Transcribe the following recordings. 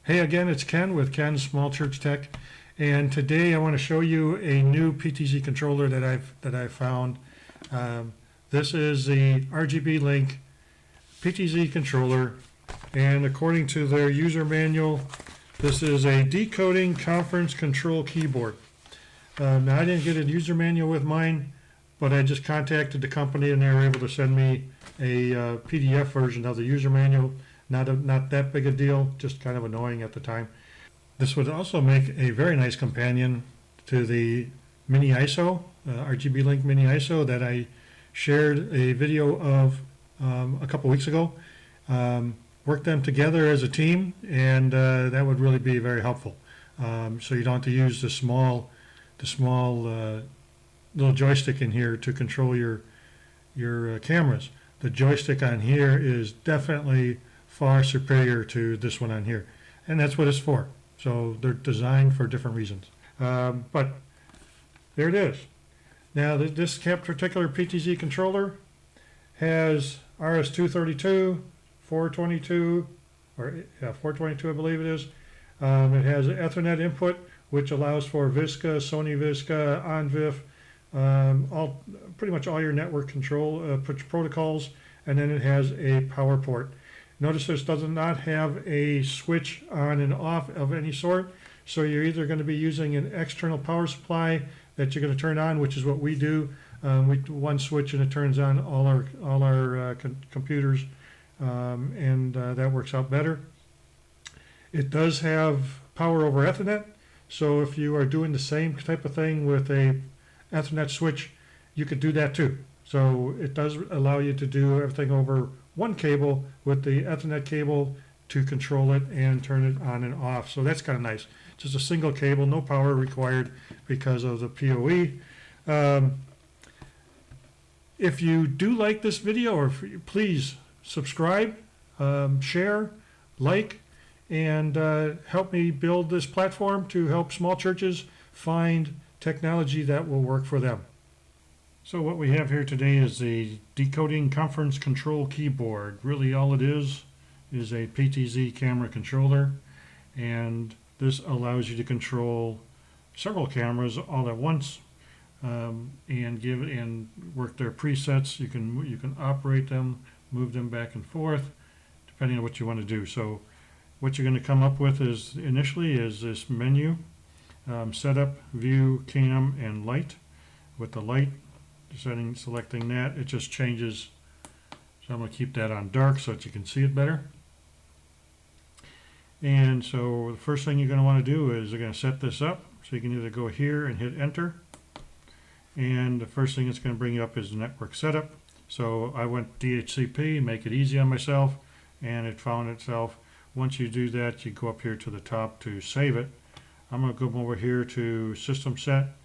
Hey again, it's Ken with Ken's Small Church Tech, and today I want to show you a new PTZ controller that I've found. This is the RGBLink PTZ controller, and according to their user manual, this is a decoding conference control keyboard. Now I didn't get a user manual with mine, but I just contacted the company and they were able to send me a PDF version of the user manual. Not that big a deal, just kind of annoying at the time. This would also make a very nice companion to the Mini ISO, RGBLink Mini ISO that I shared a video of a couple weeks ago. Worked them together as a team, and that would really be very helpful. So you don't have to use the small little joystick in here to control your cameras. The joystick on here is definitely far superior to this one on here, and that's what it's for. So they're designed for different reasons, but there it is. Now this particular PTZ controller has RS-232, 422, or 422 I believe it is. It has an Ethernet input, which allows for VISCA, Sony VISCA, OnVIF, pretty much all your network control protocols, and then it has a power port. Notice this does not have a switch on and off of any sort, so you're either going to be using an external power supply that you're going to turn on, which is what we do. We do one switch and it turns on all our computers, and that works out better. It does have power over Ethernet, so if you are doing the same type of thing with a Ethernet switch, you could do that too. So it does allow you to do everything over one cable with the Ethernet cable to control it and turn it on and off. So that's kind of nice. Just a single cable, no power required because of the PoE. If you do like this video, or please subscribe, share, like, and help me build this platform to help small churches find technology that will work for them. So what we have here today is the decoding conference control keyboard. Really all it is a PTZ camera controller, and this allows you to control several cameras all at once, and work their presets. You can operate them, move them back and forth depending on what you want to do. So what you're going to come up with is initially this menu, setup, view, cam, and light. With the light, selecting that, it just changes. So I'm going to keep that on dark so that you can see it better. And so the first thing you're going to want to do is you're going to set this up. So you can either go here and hit enter, and the first thing it's going to bring you up is the network setup. So I went DHCP, make it easy on myself, and it found itself. Once you do that, you go up here to the top to save it. I'm going to go over here to system set,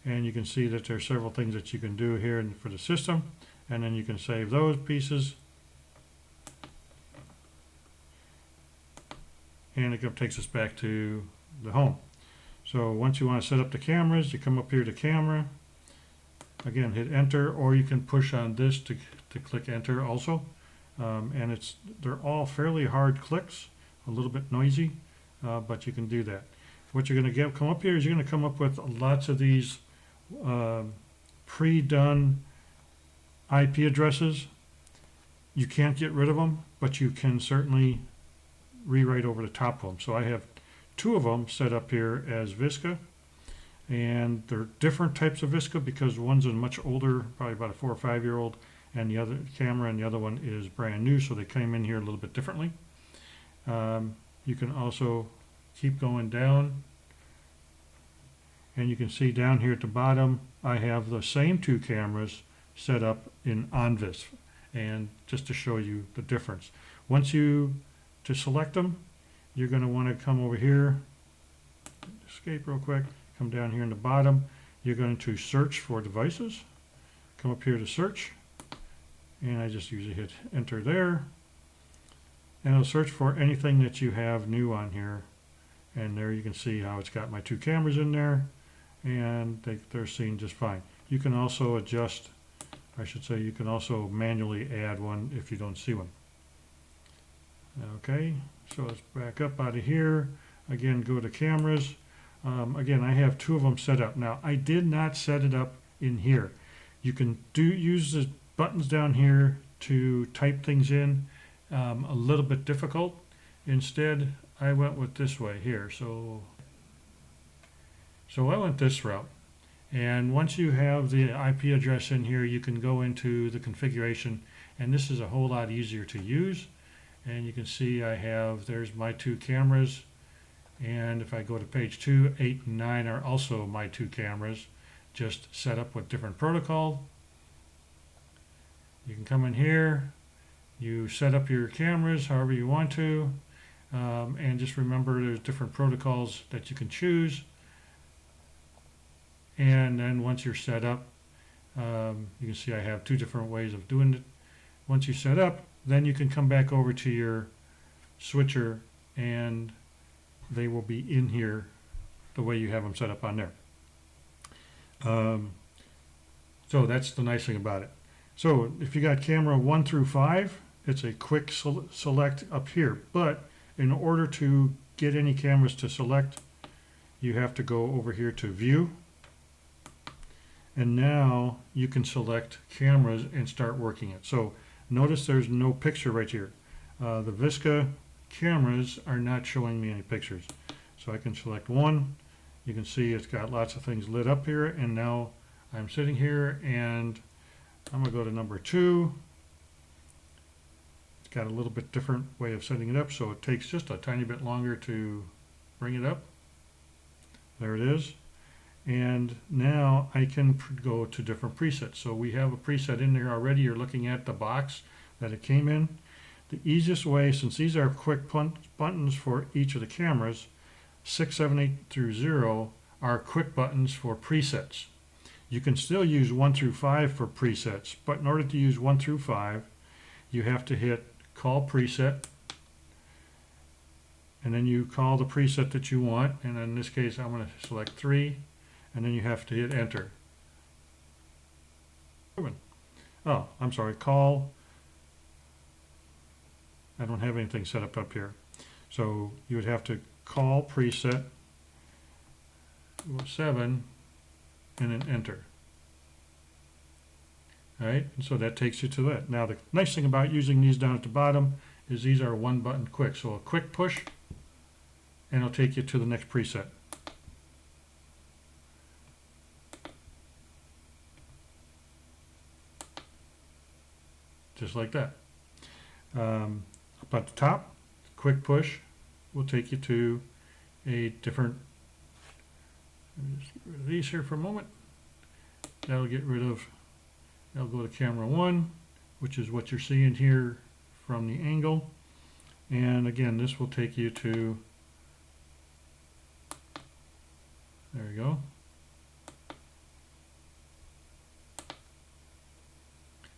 and you can see that there are several things that you can do here for the system, and then you can save those pieces, and it takes us back to the home. So once you want to set up the cameras, you come up here to camera, again hit enter, or you can push on this to click enter also, and they're all fairly hard clicks, a little bit noisy, but you can do that. What you're going to come up here is you're going to come up with lots of these pre-done IP addresses. You can't get rid of them, but you can certainly rewrite over the top of them. So I have two of them set up here as VISCA, and they're different types of VISCA because one's a much older, probably about a 4 or 5 year old, and the other camera, and the other one is brand new, so they came in here a little bit differently. You can also keep going down, and you can see down here at the bottom I have the same two cameras set up in OnVIF, and just to show you the difference. To select them, you're going to want to come over here, escape real quick, come down here in the bottom. You're going to search for devices, come up here to search, and I just usually hit enter there, and it'll search for anything that you have new on here. And there you can see how it's got my two cameras in there, and they're seen just fine. You can also adjust, I should say, you can also manually add one if you don't see one. Okay, so let's back up out of here. Again, go to cameras. Again, I have 2 of them set up. Now, I did not set it up in here. You can use the buttons down here to type things in. A little bit difficult. Instead, I went with this way here. So I went this route. And once you have the IP address in here, you can go into the configuration, and this is a whole lot easier to use. And you can see there's my 2 cameras, and if I go to page 2, 8 and 9 are also my 2 cameras, just set up with different protocol. You can come in here, you set up your cameras however you want to, and just remember there's different protocols that you can choose. And then once you're set up, you can see I have 2 different ways of doing it. Once you set up, then you can come back over to your switcher and they will be in here the way you have them set up on there. So that's the nice thing about it. So if you got camera 1 through 5, it's a quick select up here. But in order to get any cameras to select, you have to go over here to View. And now you can select cameras and start working it. So notice there's no picture right here. The Visca cameras are not showing me any pictures. So I can select one. You can see it's got lots of things lit up here. And now I'm sitting here and I'm going to go to number 2. It's got a little bit different way of setting it up. So it takes just a tiny bit longer to bring it up. There it is. And now I can go to different presets. So we have a preset in there already. You're looking at the box that it came in. The easiest way, since these are quick buttons for each of the cameras, 6, 7, 8 through 0 are quick buttons for presets. You can still use 1 through 5 for presets, but in order to use 1 through 5, you have to hit Call Preset, and then you call the preset that you want, and in this case I'm going to select 3. And then you have to hit enter. Oh, I'm sorry, call. I don't have anything set up here. So you would have to call preset 7 and then enter. All right, and so that takes you to that. Now the nice thing about using these down at the bottom is these are 1 button quick. So a quick push and it'll take you to the next preset. Just like that. Up at the top, quick push will take you to a different, just get rid of these here for a moment. That'll go to camera 1, which is what you're seeing here from the angle. And again, this will take you to, there you go,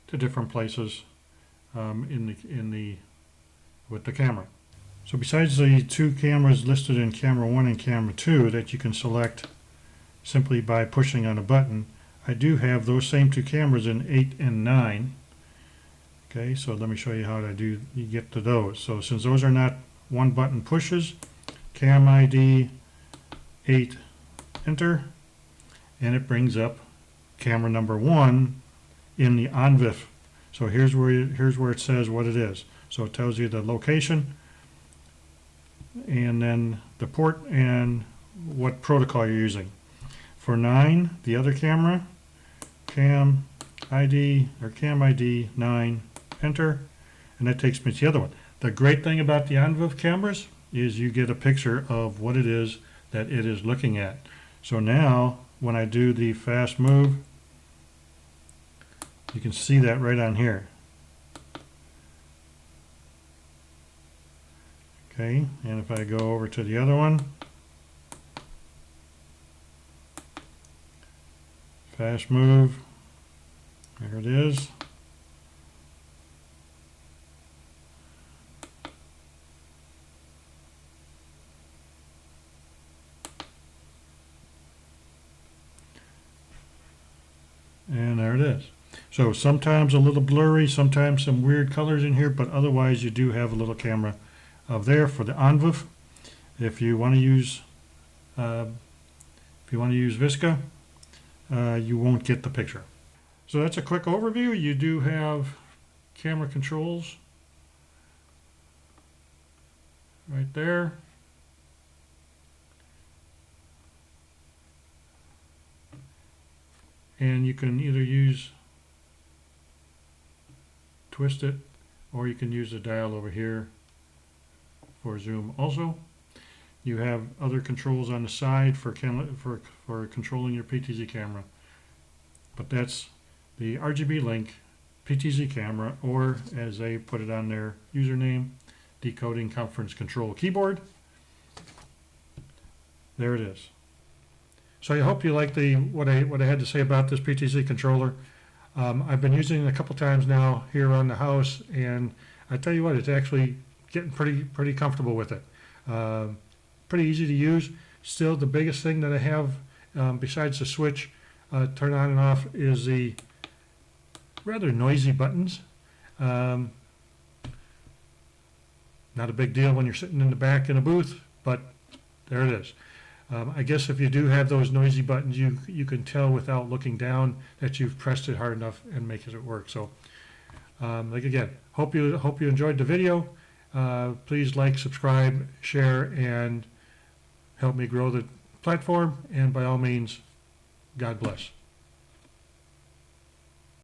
to different places with the camera. So besides the 2 cameras listed in camera 1 and camera 2 that you can select simply by pushing on a button, I do have those same 2 cameras in 8 and 9. Okay, so let me show you how you get to those. So since those are not 1 button pushes, cam ID 8, enter, and it brings up camera number 1 in the ONVIF. So here's where it says what it is. So it tells you the location and then the port and what protocol you're using. For 9, the other camera, cam ID 9, enter, and that takes me to the other one. The great thing about the ONVIF cameras is you get a picture of what it is that it is looking at. So now when I do the fast move, you can see that right on here. Okay, and if I go over to the other one, fast move, there it is. And there it is. So sometimes a little blurry, sometimes some weird colors in here, but otherwise you do have a little camera of there for the env. If you want to use Visca, you won't get the picture. So that's a quick overview. You do have camera controls right there. And you can either twist it, or you can use the dial over here for zoom also. You have other controls on the side for controlling your PTZ camera. But that's the RGBLink PTZ camera, or as they put it on their username, decoding conference control keyboard. There it is. So I hope you like what I had to say about this PTZ controller. I've been using it a couple times now here around the house, and I tell you what, it's actually getting pretty comfortable with it. Pretty easy to use. Still, the biggest thing that I have besides the switch turn on and off is the rather noisy buttons. Not a big deal when you're sitting in the back in a booth, but there it is. I guess if you do have those noisy buttons, you can tell without looking down that you've pressed it hard enough and making it work. So, like again, hope you enjoyed the video. Please like, subscribe, share, and help me grow the platform. And by all means, God bless.